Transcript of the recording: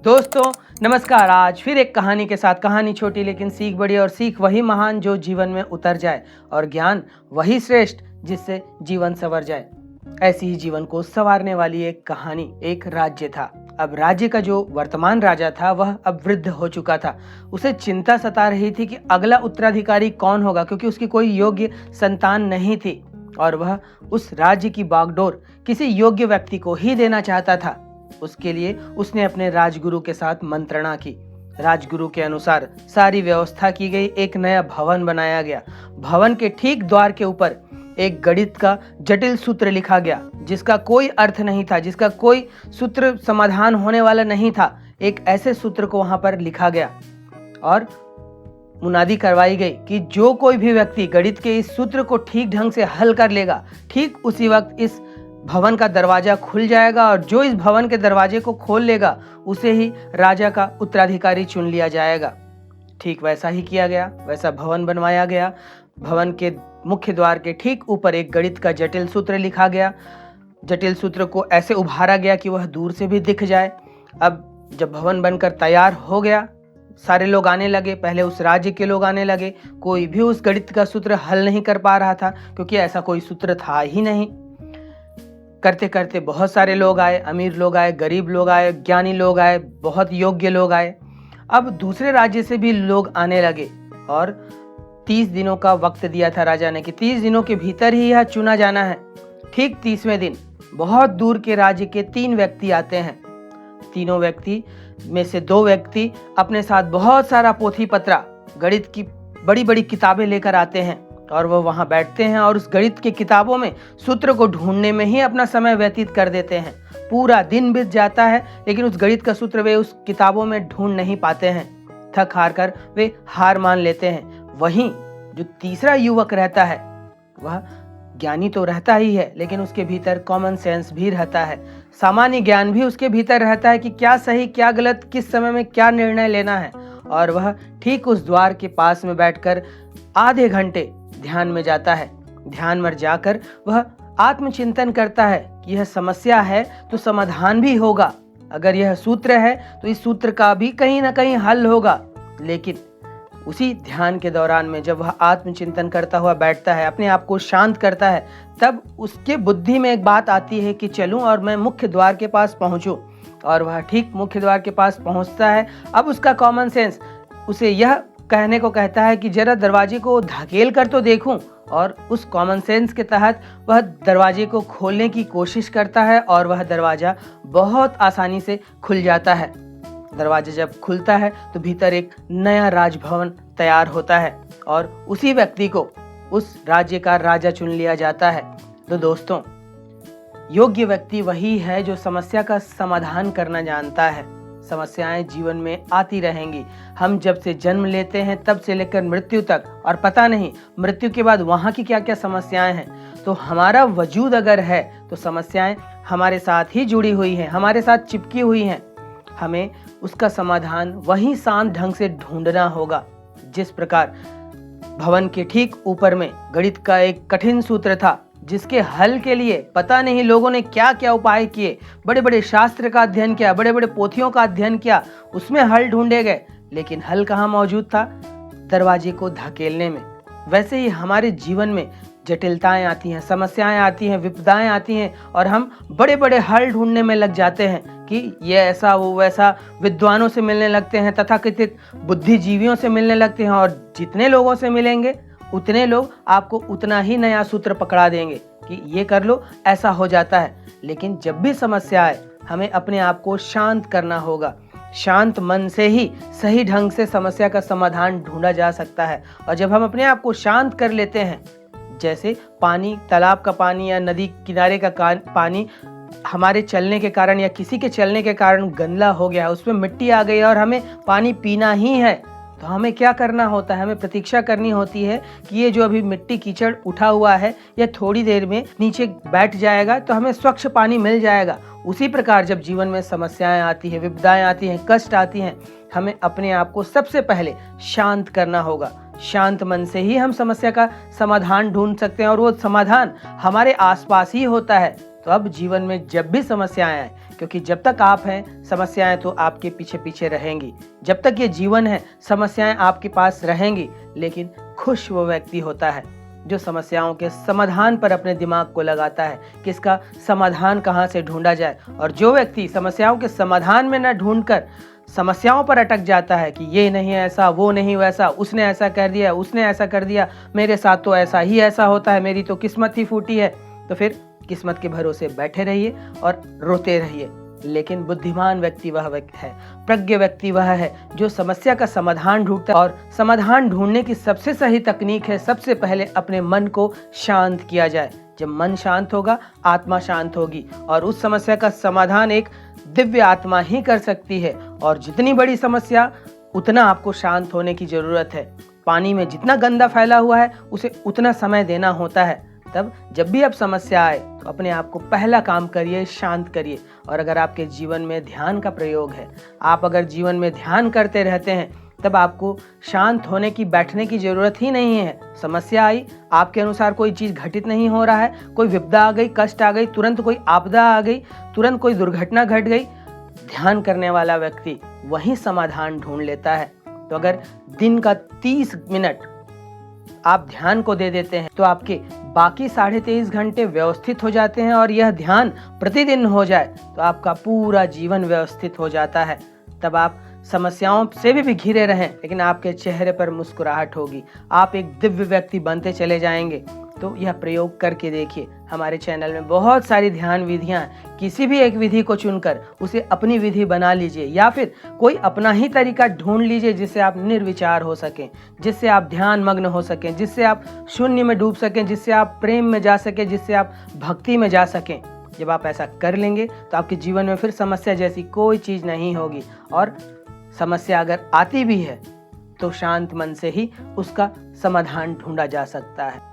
दोस्तों नमस्कार। आज फिर एक कहानी के साथ, कहानी छोटी लेकिन सीख बड़ी, और सीख वही महान जो जीवन में उतर जाए, और ज्ञान वही श्रेष्ठ जिससे जीवन संवर जाए। ऐसी ही जीवन को संवारने वाली एक कहानी। एक राज्य था। अब राज्य का जो वर्तमान राजा था वह अब वृद्ध हो चुका था। उसे चिंता सता रही थी कि अगला उत्तराधिकारी कौन होगा, क्योंकि उसकी कोई योग्य संतान नहीं थी और वह उस राज्य की बागडोर किसी योग्य व्यक्ति को ही देना चाहता था। उसके लिए उसने अपने राजगुरु के साथ मंत्रणा की। राजगुरु के अनुसार सारी व्यवस्था की गई। एक नया भवन बनाया गया। भवन के ठीक द्वार के ऊपर एक गणित का जटिल सूत्र लिखा गया, जिसका कोई अर्थ नहीं था, जिसका कोई सूत्र समाधान होने वाला नहीं था। एक ऐसे सूत्र को वहां पर लिखा गया और मुनादी करवाई गई कि जो कोई भी व्यक्ति गणित के इस सूत्र को ठीक ढंग से हल कर लेगा, ठीक उसी वक्त इस भवन का दरवाजा खुल जाएगा, और जो इस भवन के दरवाजे को खोल लेगा उसे ही राजा का उत्तराधिकारी चुन लिया जाएगा। ठीक वैसा ही किया गया। वैसा भवन बनवाया गया। भवन के मुख्य द्वार के ठीक ऊपर एक गणित का जटिल सूत्र लिखा गया। जटिल सूत्र को ऐसे उभारा गया कि वह दूर से भी दिख जाए। अब जब भवन बनकर तैयार हो गया, सारे लोग आने लगे। पहले उस राज्य के लोग आने लगे। कोई भी उस गणित का सूत्र हल नहीं कर पा रहा था, क्योंकि ऐसा कोई सूत्र था ही नहीं। करते करते बहुत सारे लोग आए। अमीर लोग आए, गरीब लोग आए, ज्ञानी लोग आए, बहुत योग्य लोग आए। अब दूसरे राज्य से भी लोग आने लगे और 30 दिनों का वक्त दिया था राजा ने कि 30 दिनों के भीतर ही यह चुना जाना है। ठीक 30वें दिन बहुत दूर के राज्य के 3 व्यक्ति आते हैं। तीनों व्यक्ति में से 2 व्यक्ति अपने साथ बहुत सारा पोथी पत्रा, गणित की बड़ी बड़ी किताबें लेकर आते हैं, और वो वहां बैठते हैं और उस गणित की किताबों में सूत्र को ढूंढने में ही अपना समय व्यतीत कर देते हैं। पूरा दिन बीत जाता है, लेकिन उस गणित का सूत्र वे उस किताबों में ढूंढ नहीं पाते हैं। थक हार कर वे हार मान लेते हैं। वहीं जो तीसरा युवक रहता है, वह ज्ञानी तो रहता ही है, लेकिन उसके भीतर कॉमन सेंस भी रहता है। सामान्य ज्ञान भी उसके भीतर रहता है कि क्या सही क्या गलत, किस समय में क्या निर्णय लेना है। और वह ठीक उस द्वार के पास में बैठकर आधे घंटे ध्यान में जाता है। ध्यान में जाकर वह आत्मचिंतन करता है कि यह समस्या है तो समाधान भी होगा, अगर यह सूत्र है तो इस सूत्र का भी कहीं ना कहीं हल होगा। लेकिन उसी ध्यान के दौरान में जब वह आत्मचिंतन करता हुआ बैठता है, अपने आप को शांत करता है, तब उसके बुद्धि में एक बात आती है कि चलूं और मैं मुख्य द्वार के पास पहुंचूं। और वह ठीक मुख्य द्वार के पास पहुंचता है। अब उसका कॉमन सेंस उसे यह कहने को कहता है कि जरा दरवाजे को धकेल कर तो देखूं, और उस कॉमन सेंस के तहत वह दरवाजे को खोलने की कोशिश करता है, और वह दरवाजा बहुत आसानी से खुल जाता है। दरवाजा जब खुलता है तो भीतर एक नया राजभवन तैयार होता है, और उसी व्यक्ति को उस राज्य का राजा चुन लिया जाता है। तो दोस्तों, योग्य व्यक्ति वही है जो समस्या का समाधान करना जानता है। समस्याएं जीवन में आती रहेंगी। हम जब से जन्म लेते हैं तब से लेकर मृत्यु तक, और पता नहीं मृत्यु के बाद वहां की क्या क्या समस्याएं हैं। तो हमारा वजूद अगर है तो समस्याएं हमारे साथ ही जुड़ी हुई हैं, हमारे साथ चिपकी हुई हैं। हमें उसका समाधान वही शांत ढंग से ढूंढना होगा। जिस प्रकार भवन के ठीक ऊपर में गणित का एक कठिन सूत्र था, जिसके हल के लिए पता नहीं लोगों ने क्या क्या उपाय किए, बड़े बड़े शास्त्र का अध्ययन किया, बड़े बड़े पोथियों का अध्ययन किया, उसमें हल ढूंढे गए, लेकिन हल कहाँ मौजूद था? दरवाजे को धकेलने में। वैसे ही हमारे जीवन में जटिलताएं आती हैं, समस्याएं आती हैं, विपदाएं आती हैं, और हम बड़े बड़े हल ढूंढने में लग जाते हैं कि ये ऐसा वो वैसा। विद्वानों से मिलने लगते हैं, तथाकथित बुद्धिजीवियों से मिलने लगते हैं, और जितने लोगों से मिलेंगे उतने लोग आपको उतना ही नया सूत्र पकड़ा देंगे कि ये कर लो, ऐसा हो जाता है। लेकिन जब भी समस्या आए, हमें अपने आप को शांत करना होगा। शांत मन से ही सही ढंग से समस्या का समाधान ढूंढा जा सकता है। और जब हम अपने आप को शांत कर लेते हैं, जैसे पानी, तालाब का पानी या नदी किनारे का पानी हमारे चलने के कारण या किसी के चलने के कारण गंदा हो गया, उसमें मिट्टी आ गई और हमें पानी पीना ही है, तो हमें क्या करना होता है? हमें प्रतीक्षा करनी होती है कि ये जो अभी मिट्टी कीचड़ उठा हुआ है, यह थोड़ी देर में नीचे बैठ जाएगा तो हमें स्वच्छ पानी मिल जाएगा। उसी प्रकार जब जीवन में समस्याएं आती हैं, विपदाएं आती हैं, कष्ट आती हैं, हमें अपने आप को सबसे पहले शांत करना होगा। शांत मन से ही हम समस्या का समाधान ढूंढ सकते हैं, और वो समाधान हमारे आसपास ही होता है। तो अब जीवन में जब भी समस्याएं आए, क्योंकि जब तक आप हैं समस्याएं तो आपके पीछे पीछे रहेंगी, जब तक ये जीवन है समस्याएं आपके पास रहेंगी। लेकिन खुश वो व्यक्ति होता है जो समस्याओं के समाधान पर अपने दिमाग को लगाता है कि इसका समाधान कहाँ से ढूंढा जाए। और जो व्यक्ति समस्याओं के समाधान में न ढूंढकर समस्याओं पर अटक जाता है कि ये नहीं ऐसा, वो नहीं वैसा, उसने ऐसा कर दिया, उसने ऐसा कर दिया, मेरे साथ तो ऐसा ही ऐसा होता है, मेरी तो किस्मत ही फूटी है, तो फिर किस्मत के भरोसे बैठे रहिए और रोते रहिए। लेकिन बुद्धिमान व्यक्ति वह है, प्रज्ञ व्यक्ति वह है जो समस्या का समाधान ढूंढता है। और समाधान ढूंढने की सबसे सही तकनीक है सबसे पहले अपने मन को शांत किया जाए। जब मन शांत होगा, आत्मा शांत होगी और उस समस्या का समाधान एक दिव्य आत्मा ही कर सकती है। और जितनी बड़ी समस्या उतना आपको शांत होने की जरूरत है। पानी में जितना गंदा फैला हुआ है उसे उतना समय देना होता है। तब जब भी अब समस्या आए तो अपने आप को पहला काम करिए, शांत करिए। और अगर आपके जीवन में ध्यान का प्रयोग है, आप अगर जीवन में ध्यान करते रहते हैं, तब आपको शांत होने की, बैठने की जरूरत ही नहीं है। समस्या आई, आपके अनुसार कोई चीज घटित नहीं हो रहा है, कोई विपदा आ गई, कष्ट आ गई, तुरंत कोई आपदा आ गई, तुरंत कोई दुर्घटना घट गई, ध्यान करने वाला व्यक्ति वही समाधान ढूंढ लेता है। तो अगर दिन का 30 मिनट आप ध्यान को दे देते हैं तो आपके बाकी 23.5 घंटे व्यवस्थित हो जाते हैं। और यह ध्यान प्रतिदिन हो जाए तो आपका पूरा जीवन व्यवस्थित हो जाता है। तब आप समस्याओं से भी घिरे रहें लेकिन आपके चेहरे पर मुस्कुराहट होगी, आप एक दिव्य व्यक्ति बनते चले जाएंगे। तो यह प्रयोग करके देखिए। हमारे चैनल में बहुत सारी ध्यान विधियां हैं, किसी भी एक विधि को चुनकर उसे अपनी विधि बना लीजिए, या फिर कोई अपना ही तरीका ढूंढ लीजिए जिससे आप निर्विचार हो सकें, जिससे आप ध्यान मग्न हो सकें, जिससे आप शून्य में डूब सकें, जिससे आप प्रेम में जा सकें, जिससे आप भक्ति में जा सकें। जब आप ऐसा कर लेंगे तो आपके जीवन में फिर समस्या जैसी कोई चीज नहीं होगी। और समस्या अगर आती भी है तो शांत मन से ही उसका समाधान ढूंढा जा सकता है।